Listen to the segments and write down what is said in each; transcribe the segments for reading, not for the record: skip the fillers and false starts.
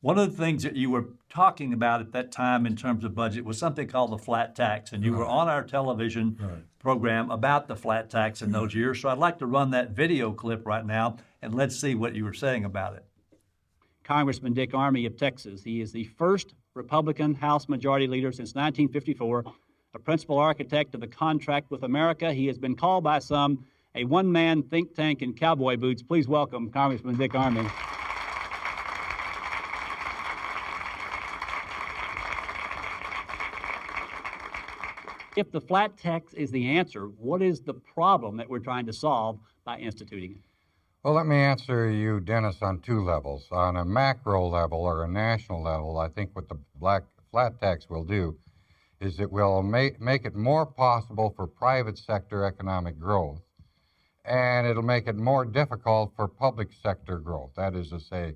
One of the things that you were talking about at that time in terms of budget was something called the flat tax, and you were on our television program about the flat tax in those years. So I'd like to run that video clip right now, and let's see what you were saying about it. Congressman Dick Armey of Texas. He is the first Republican House Majority Leader since 1954, a principal architect of the contract with America. He has been called by some a one-man think tank in cowboy boots. Please welcome Congressman Dick Armey. If the flat tax is the answer, what is the problem that we're trying to solve by instituting it? Well, let me answer you, Dennis, on two levels. On a macro level or a national level, I think what the flat tax will do is it will make it more possible for private sector economic growth, and it'll make it more difficult for public sector growth. That is to say,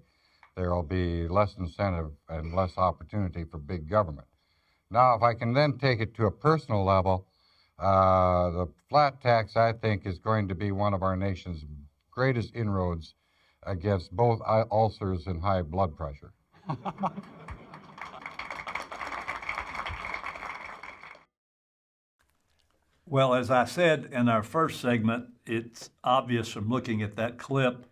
there will be less incentive and less opportunity for big government. Now, if I can then take it to a personal level, the flat tax, I think, is going to be one of our nation's greatest inroads against both ulcers and high blood pressure. Well, as I said in our first segment, it's obvious from looking at that clip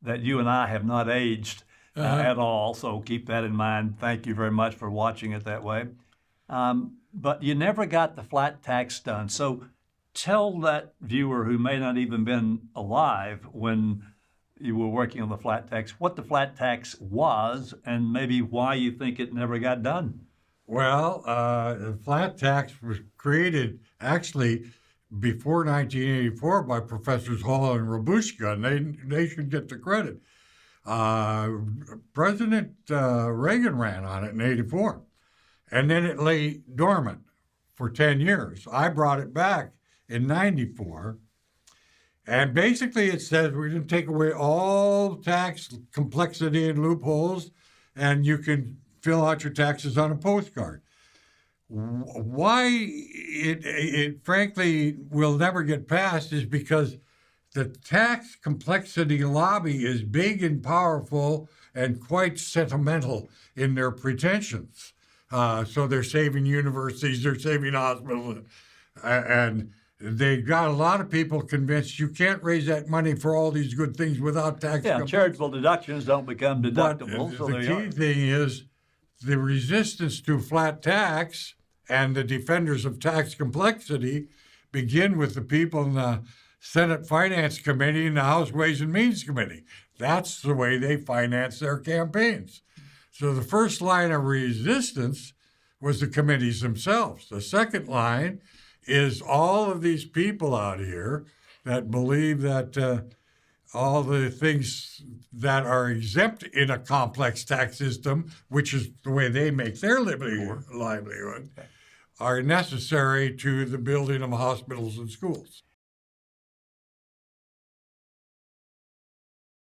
that you and I have not aged at all, so keep that in mind. Thank you very much for watching it that way. But you never got the flat tax done. So tell that viewer who may not even been alive when you were working on the flat tax, what the flat tax was and maybe why you think it never got done. Well, the flat tax was created actually before 1984 by Professors Hall and Robushka, and they should get the credit. President Reagan ran on it in '84, and then it lay dormant for 10 years. I brought it back in '94, and basically it says we're going to take away all tax complexity and loopholes, and you can fill out your taxes on a postcard. Why it frankly will never get passed is because the tax complexity lobby is big and powerful and quite sentimental in their pretensions. So they're saving universities, they're saving hospitals, and they got a lot of people convinced you can't raise that money for all these good things without tax. Yeah, charitable deductions don't become deductible. But so the key thing is the resistance to flat tax and the defenders of tax complexity begin with the people in the Senate Finance Committee and the House Ways and Means Committee. That's the way they finance their campaigns. So the first line of resistance was the committees themselves. The second line is all of these people out here that believe that all the things that are exempt in a complex tax system, which is the way they make their livelihood, are necessary to the building of hospitals and schools.